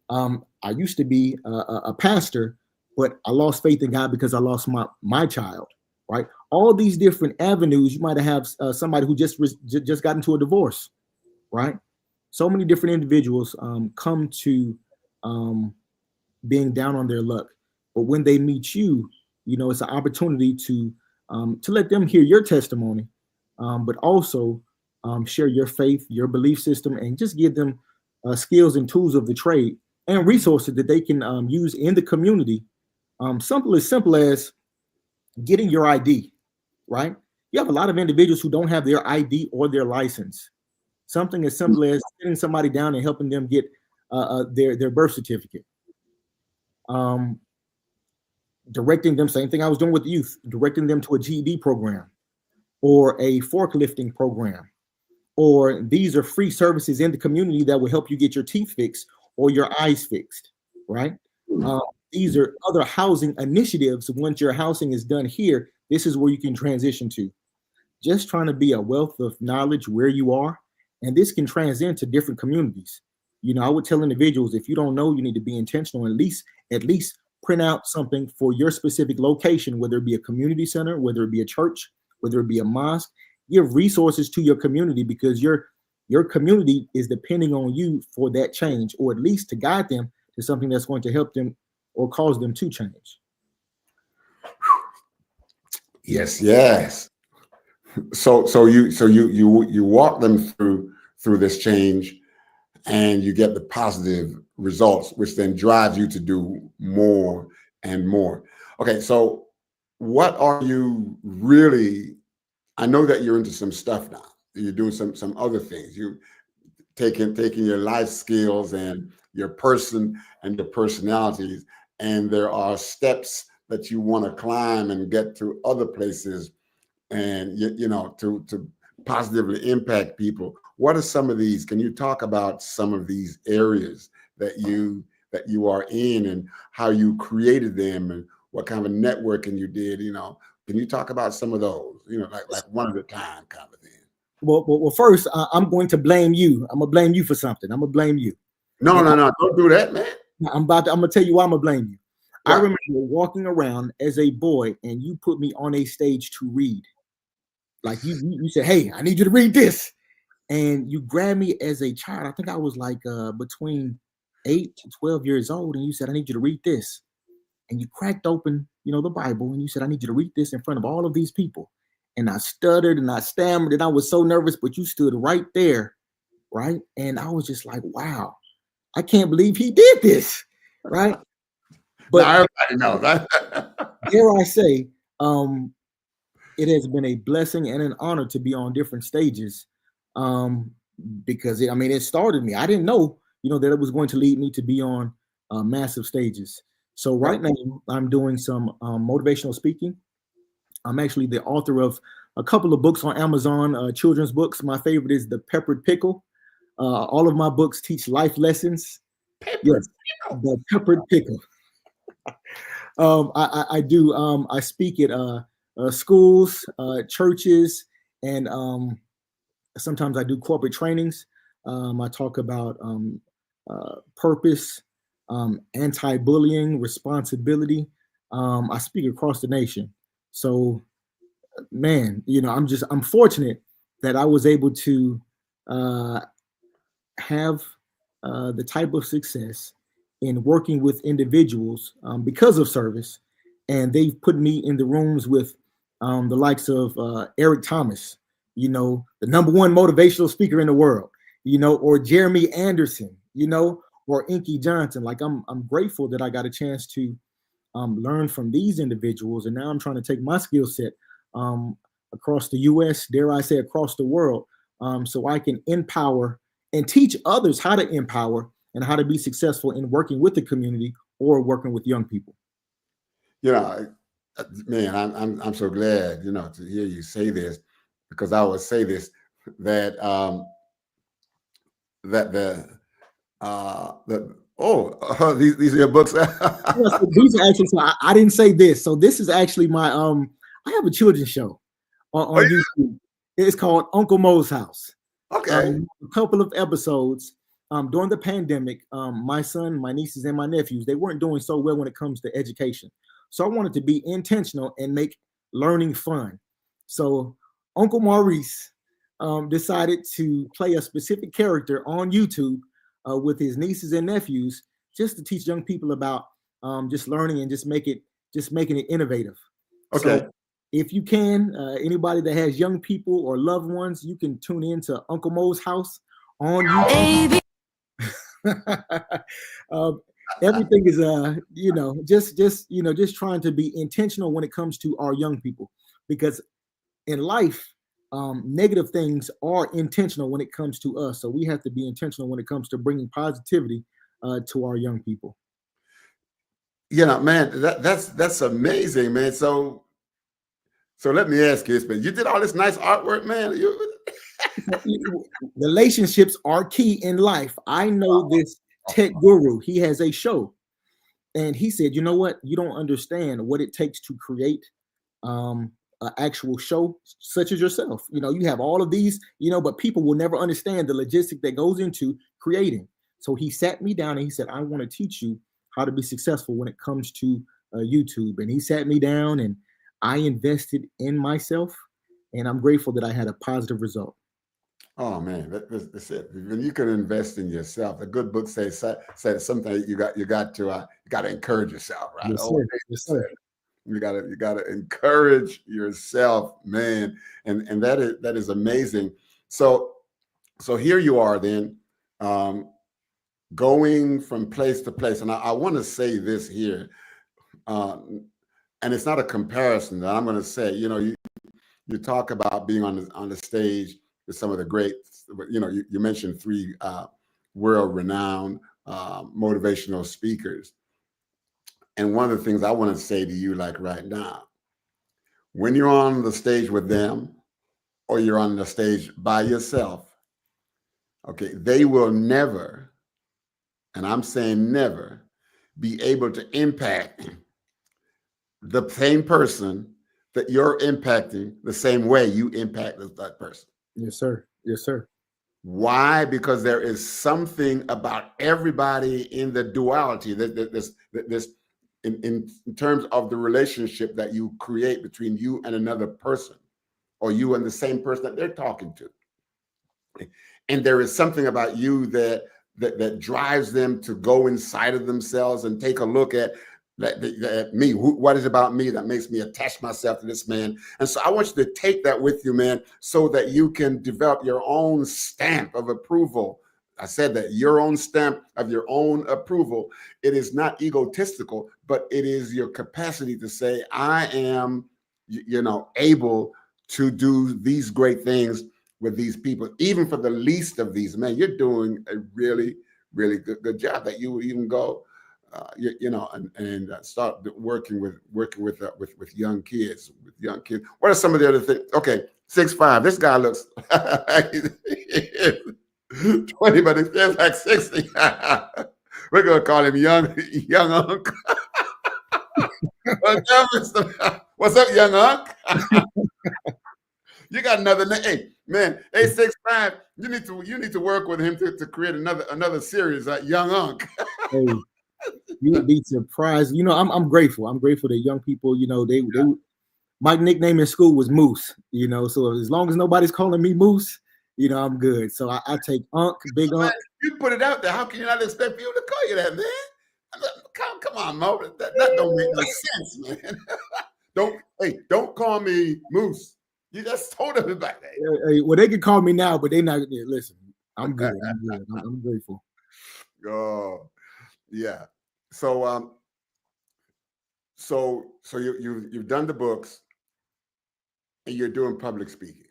a pastor, but I lost faith in God because I lost my child. Right? All these different avenues. You might have somebody who just got into a divorce. Right? So many different individuals come to being down on their luck, but when they meet you, you know, it's an opportunity to let them hear your testimony, but also share your faith, your belief system, and just give them skills and tools of the trade and resources that they can use in the community. Simple as getting your ID, right? You have a lot of individuals who don't have their ID or their license. Something as simple as sitting somebody down and helping them get their birth certificate. Directing them, same thing I was doing with youth, directing them to a GED program or a forklifting program, or these are free services in the community that will help you get your teeth fixed or your eyes fixed, right? These are other housing initiatives. Once your housing is done here, this is where you can transition to. Just trying to be a wealth of knowledge where you are, and this can transcend to different communities. You know, I would tell individuals, if you don't know, you need to be intentional. At least print out something for your specific location, whether it be a community center, whether it be a church, whether it be a mosque. Give resources to your community because your community is depending on you for that change, or at least to guide them to something that's going to help them or cause them to change. Yes. So you walk them through this change, and you get the positive results, which then drives you to do more and more. Okay, so what are you really? I know that you're into some stuff now. You're doing some other things. You taking your life skills and your person and your personalities, and there are steps that you want to climb and get to other places, and you know, to positively impact people. What are some of these? Can you talk about some of these areas that you are in, and how you created them, and what kind of networking you did? You know, can you talk about some of those? You know, like one at a time kind of thing. Well, first, I'm going to blame you. I'm gonna blame you for something. I'm gonna blame you. No, don't do that, man. I'm gonna tell you why I'm gonna blame you. I Right. remember walking around as a boy, and you put me on a stage to read. Like you said, hey, I need you to read this, and you grabbed me as a child. I think I was like between 8 to 12 years old, and you said, I need you to read this, and you cracked open, you know, the Bible, and you said, I need you to read this in front of all of these people. And I stuttered and I stammered, and I was so nervous, but you stood right there, right? And I was just like, wow, I can't believe he did this, right? But now everybody knows that. dare I say, it has been a blessing and an honor to be on different stages, because it started me. I didn't know, you know, that it was going to lead me to be on massive stages. So right now I'm doing some motivational speaking. I'm actually the author of a couple of books on Amazon, children's books. My favorite is The Peppered Pickle. All of my books teach life lessons. Yes, The Peppered Pickle. I do. I speak at schools, churches, and sometimes I do corporate trainings. I talk about purpose, anti-bullying, responsibility. I speak across the nation. So, man, you know, I'm fortunate that I was able to have the type of success in working with individuals because of service, and they've put me in the rooms with the likes of Eric Thomas, you know, the #1 motivational speaker in the world, you know, or Jeremy Anderson, you know, or Inky Johnson. Like I'm grateful that I got a chance to learn from these individuals, and now I'm trying to take my skill set across the U.S., dare I say, across the world, so I can empower and teach others how to empower and how to be successful in working with the community or working with young people. You know, man, I'm so glad, you know, to hear you say this, because I would say this, that that the Oh, these are your books. Yes, these are actually. So I didn't say this. So this is actually my I have a children's show Oh, on YouTube. It's called Uncle Mo's House. yeah? Okay. A couple of episodes during the pandemic. My son, my nieces, and my nephews, they weren't doing so well when it comes to education. So I wanted to be intentional and make learning fun. So Uncle Maurice decided to play a specific character on YouTube with his nieces and nephews, just to teach young people about just learning and just making it innovative. So Okay. if you can, anybody that has young people or loved ones, you can tune in to Uncle Mo's House on YouTube. um, everything is, just trying to be intentional when it comes to our young people, because in life, negative things are intentional when it comes to us. So we have to be intentional when it comes to bringing positivity to our young people. Man, that's amazing, man. So let me ask you this, man. You did all this nice artwork, man. Relationships are key in life. I know this tech guru. He has a show, and he said, "You know what? You don't understand what it takes to create an actual show such as yourself. You have all of these, but people will never understand the logistic that goes into creating." So he sat me down and he said, "I want to teach you how to be successful when it comes to YouTube." And he sat me down, and I invested in myself, and I'm grateful that I had a positive result. Oh man, that's it. When you can invest in yourself, the good book says something you got to encourage yourself, right? Yes, Oh, sir. Yes, sir. you gotta encourage yourself, man, and that is amazing. So here you are then, um, going from place to place, and I want to say this here, uh, and it's not a comparison that I'm going to say. You talk about being on the stage with some of the greats. You mentioned three world-renowned motivational speakers, and one of the things I want to say to you, like right now, when you're on the stage with them or you're on the stage by yourself, okay, they will never, and I'm saying never, be able to impact the same person that you're impacting the same way you impact that person. Yes, sir. Yes, sir. Why? Because there is something about everybody in the duality this in terms of the relationship that you create between you and another person, or you and the same person that they're talking to. And there is something about you that drives them to go inside of themselves and take a look at me. What is about me that makes me attach myself to this man? And so I want you to take that with you, man, so that you can develop your own stamp of approval. I said that, your own stamp of your own approval. It is not egotistical, but it is your capacity to say, I am, able to do these great things with these people, even for the least of these. Man, you're doing a really, really good job that you would even go, and start working with young kids. What are some of the other things? Okay, 6'5". This guy looks 20, but he feels like 60. We're gonna call him young Unc. What's up, young Unc? You got another name. Hey, man, 865. You need to work with him to create another series, Young Unc. Hey, you would be surprised. I'm grateful. I'm grateful that young people, they my nickname in school was Moose, so as long as nobody's calling me Moose, I'm good. So I take Unc, Big Man, Unc. you put it out there. How can you not expect people to call you that, man? Come on, Mo. That don't make no sense, man. Don't call me Moose. You just told everybody that. Hey, well, they can call me now, but they not. Listen, I'm good. I'm good. I'm grateful. Oh, yeah. So you've done the books and you're doing public speaking.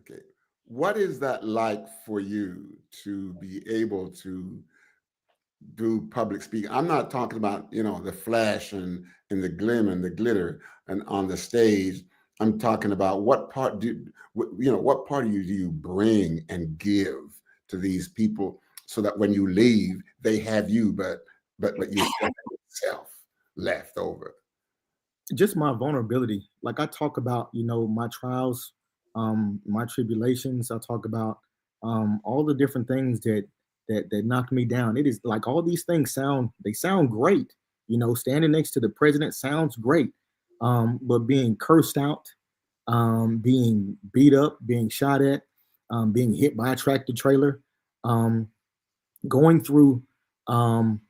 Okay. What is that like for you to be able to do public speaking? I'm not talking about, the flash and the glim and the glitter and on the stage. I'm talking about what part of you do you bring and give to these people so that when you leave, they have you, but you still have yourself left over. Just my vulnerability. Like I talk about, my trials, my tribulations. I talk about all the different things that knocked me down. It is like all these things sound great. Standing next to the president sounds great, but being cursed out, being beat up, being shot at, being hit by a tractor trailer, um, going through um,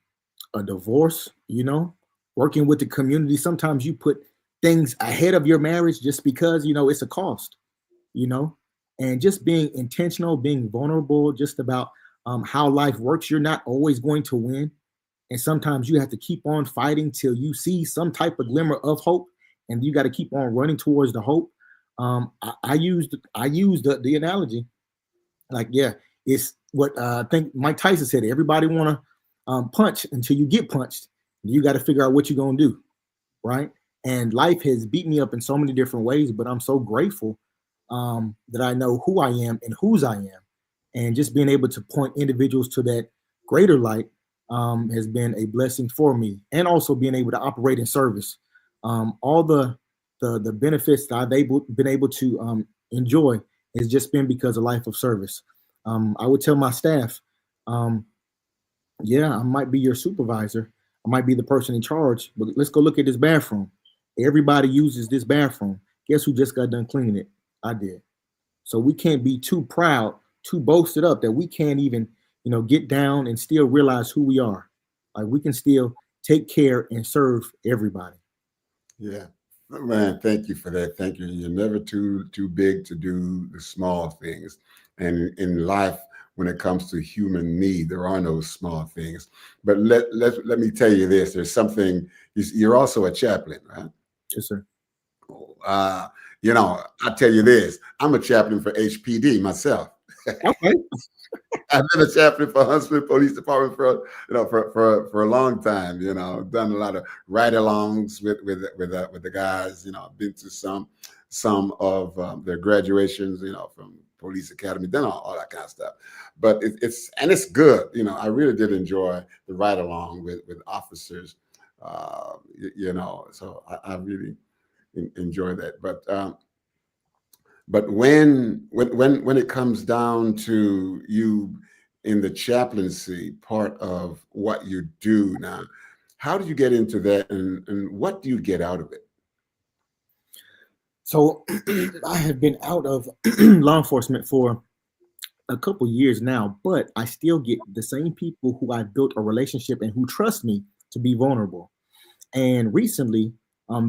a divorce, working with the community. Sometimes you put things ahead of your marriage just because, it's a cost, you know, and just being intentional, being vulnerable, just about how life works. You're not always going to win. And sometimes you have to keep on fighting till you see some type of glimmer of hope, and you got to keep on running towards the hope. I used the analogy, like, yeah, it's what I think Mike Tyson said. Everybody want to punch until you get punched. You got to figure out what you're gonna do, right? And life has beat me up in so many different ways, but I'm so grateful that I know who I am and whose I am, and just being able to point individuals to that greater light has been a blessing for me, and also being able to operate in service. All the benefits that been able to enjoy has just been because of life of service. I would tell my staff, um, yeah, I might be your supervisor, I might be the person in charge, but let's go look at this bathroom. Everybody uses this bathroom. Guess who just got done cleaning it? I did. So we can't be too proud, too boasted up that we can't even, get down and still realize who we are. Like we can still take care and serve everybody. Yeah. Man, thank you for that. Thank you. You're never too big to do the small things. And in life, when it comes to human need, there are no small things. But let me tell you this. There's something. You're also a chaplain, right? Yes, sir. Uh, I tell you this. I'm a chaplain for HPD myself. Okay. I've been a chaplain for Huntsville Police Department for a long time. Done a lot of ride-alongs with the guys. I've been to some of their graduations. From police academy, done all that kind of stuff. But it's good. I really did enjoy the ride-along with officers. So I really enjoy that. But when it comes down to you in the chaplaincy part of what you do now, how do you get into that, and what do you get out of it? So I have been out of law enforcement for a couple years now, but I still get the same people who I built a relationship and who trust me to be vulnerable. And recently,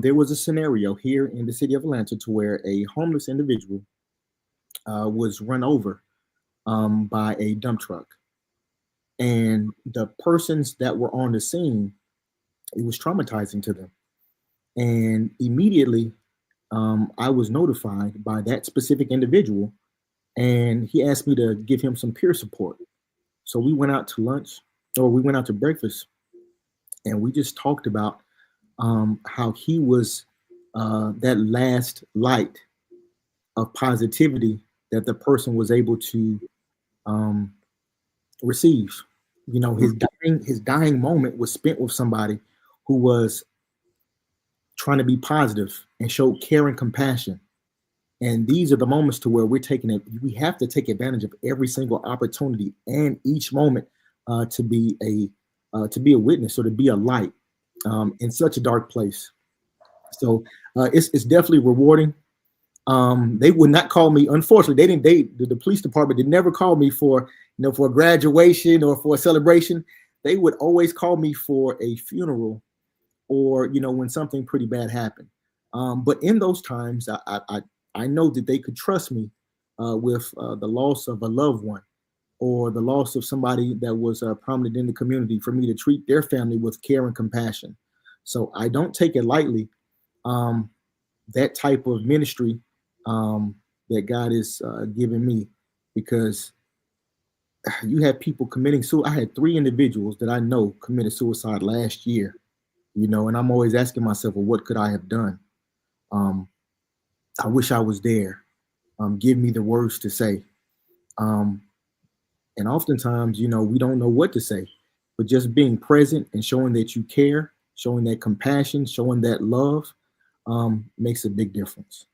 there was a scenario here in the city of Atlanta to where a homeless individual was run over by a dump truck. And the persons that were on the scene, it was traumatizing to them. And immediately, I was notified by that specific individual, and he asked me to give him some peer support. So we went out to lunch, or we went out to breakfast, and we just talked about how he was that last light of positivity that the person was able to um, receive. His dying moment was spent with somebody who was trying to be positive and show care and compassion. And these are the moments to where we're taking it. We have to take advantage of every single opportunity and each moment to be a witness or to be a light in such a dark place. So it's definitely rewarding. They would not call me. Unfortunately, they didn't. The police department did never call me for for a graduation or for a celebration. They would always call me for a funeral or when something pretty bad happened. But in those times, I know that they could trust me with the loss of a loved one or the loss of somebody that was prominent in the community, for me to treat their family with care and compassion. So I don't take it lightly. Um, that type of ministry that God is giving me, because you have people committing suicide. I had 3 individuals that I know committed suicide last year, and I'm always asking myself, well, what could I have done? Um, I wish I was there. Give me the words to say. Um, And oftentimes, we don't know what to say, but just being present and showing that you care, showing that compassion, showing that love, makes a big difference.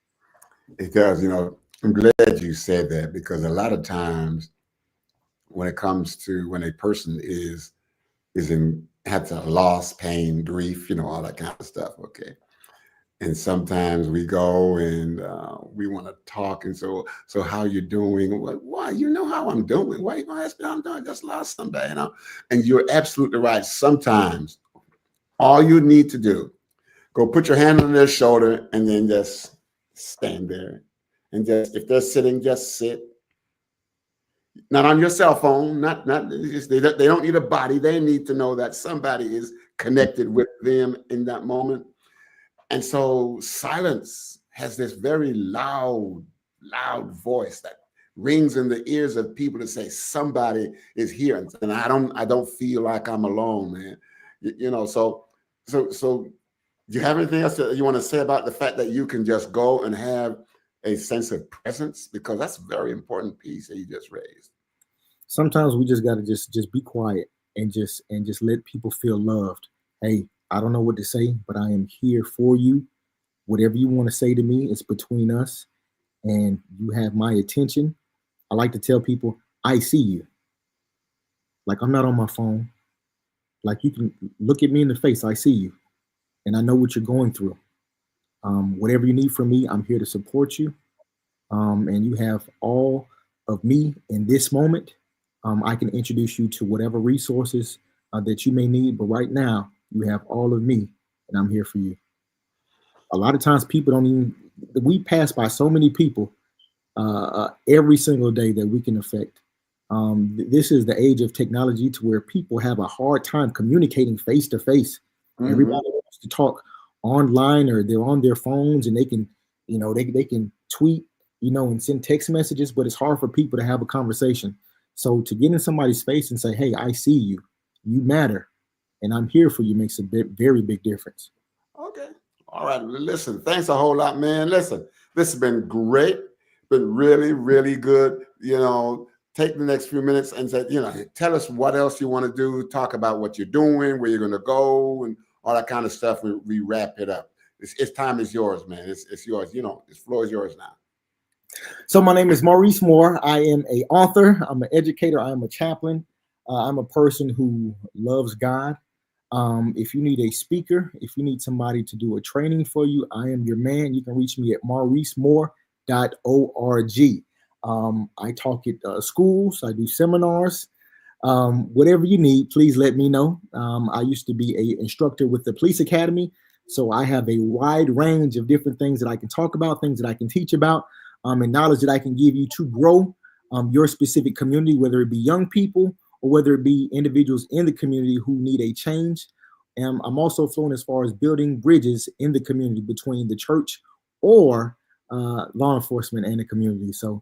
It does. I'm glad you said that, because a lot of times when it comes to when a person is in had to loss, pain, grief, all that kind of stuff. Okay. And sometimes we go and we want to talk. And so how you doing? Why? You know how I'm doing. Why you gonna ask me how I'm doing? I just lost somebody. And you're absolutely right. Sometimes all you need to do, go put your hand on their shoulder and then just stand there. And just, if they're sitting, just sit. Not on your cell phone. Not they don't need a body. They need to know that somebody is connected with them in that moment. And so silence has this very loud voice that rings in the ears of people to say somebody is here, and I don't feel like I'm alone, man. So do you have anything else that you want to say about the fact that you can just go and have a sense of presence? Because that's a very important piece that you just raised. Sometimes we just got to just be quiet and just let people feel loved. Hey, I don't know what to say, but I am here for you. Whatever you want to say to me, it's between us, and you have my attention. I like to tell people, I see you. Like, I'm not on my phone. Like, you can look at me in the face. I see you, and I know what you're going through. Whatever you need from me, I'm here to support you. And you have all of me in this moment. I can introduce you to whatever resources that you may need, but right now you have all of me, and I'm here for you. A lot of times people don't even, we pass by so many people every single day that we can affect. This is the age of technology to where people have a hard time communicating face to face. Everybody wants to talk online, or they're on their phones and they can, they can tweet, and send text messages, but it's hard for people to have a conversation. So to get in somebody's face and say, hey, I see you, you matter, and I'm here for you, makes a very big difference. Okay. All right. Listen, thanks a whole lot, man. Listen, this has been great. Been really, really good. Take the next few minutes and say, tell us what else you want to do. Talk about what you're doing, where you're going to go, and all that kind of stuff. We wrap it up. It's time is yours, man. It's yours. This floor is yours now. So my name is Maurice Moore. I am an author. I'm an educator. I am a chaplain. I'm a person who loves God. If you need a speaker, if you need somebody to do a training for you, I am your man. You can reach me at mauricemore.org. I talk at schools. I do seminars. Whatever you need, please let me know. I used to be an instructor with the police academy, so I have a wide range of different things that I can talk about, things that I can teach about, and knowledge that I can give you to grow your specific community, whether it be young people or whether it be individuals in the community who need a change. And I'm also flowing as far as building bridges in the community between the church or law enforcement and the community. So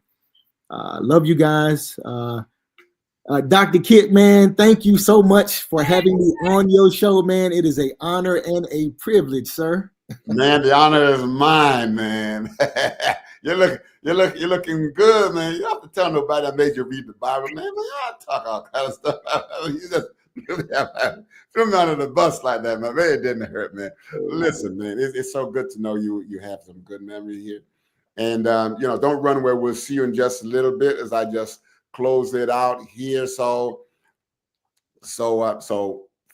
love you guys. Dr. Kit, man, thank you so much for having me on your show, man. It is an honor and a privilege, sir. Man, the honor is mine, man. You're looking good, man. You don't have to tell nobody I made you read the Bible, man. I talk all kind of stuff. You just threw me under the bus like that, man. It didn't hurt, man. Listen, man, it's so good to know you have some good memory here. And don't run away. We'll see you in just a little bit as I just close it out here. So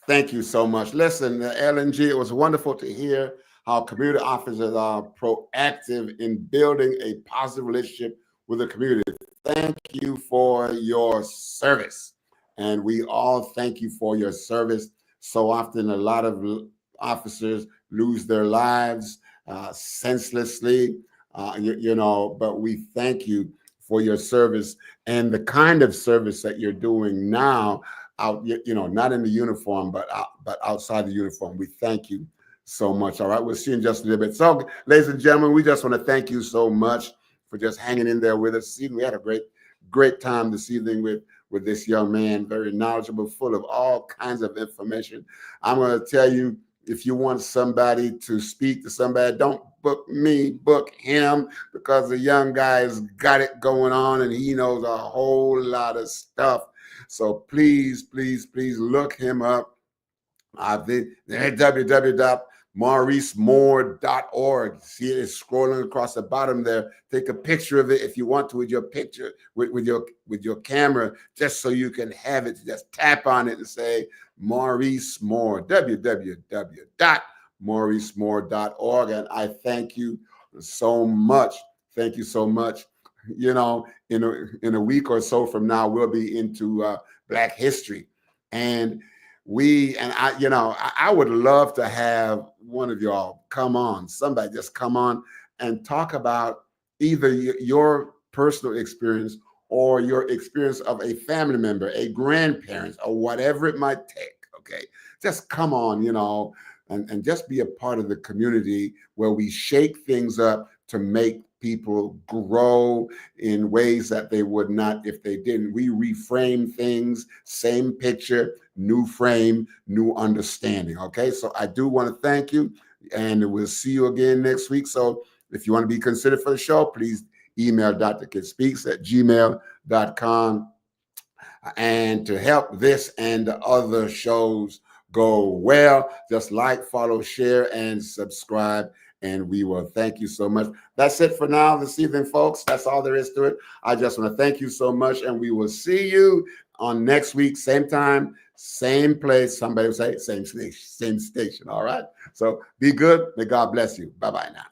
thank you so much. Listen, LNG, it was wonderful to hear how community officers are proactive in building a positive relationship with the community. Thank you for your service. And we all thank you for your service. So often a lot of officers lose their lives senselessly, but we thank you for your service and the kind of service that you're doing now out, not in the uniform, but outside the uniform. We thank you so much. All right, we'll see you in just a little bit. So, ladies and gentlemen, we just want to thank you so much for just hanging in there with us. We had a great time this evening with this young man, very knowledgeable, full of all kinds of information. I'm going to tell you, if you want somebody to speak to somebody, don't book me, book him, because the young guy has got it going on and he knows a whole lot of stuff. So please, please, please look him up. www.mauricemore.org. See it is scrolling across the bottom there. Take a picture of it if you want to with your picture, with your camera, just so you can have it. Just tap on it and say Maurice Moore, www.mauricemore.org. And I thank you so much. Thank you so much. You know, in a week or so from now, we'll be into Black history. And I would love to have one of y'all come on, somebody just come on and talk about either your personal experience or your experience of a family member, a grandparent, or whatever it might take. Okay. Just come on, and just be a part of the community where we shake things up to make people grow in ways that they would not if they didn't. We reframe things, same picture, new frame, new understanding. Okay, so I do want to thank you, and we'll see you again next week. So if you want to be considered for the show, please email drkidspeaks@gmail.com. And to help this and the other shows go well, just like, follow, share, and subscribe. And we will thank you so much. That's it for now this evening, folks. That's all there is to it. I just want to thank you so much. And we will see you on next week, same time, same place. Somebody will say same station. All right. So be good. May God bless you. Bye-bye now.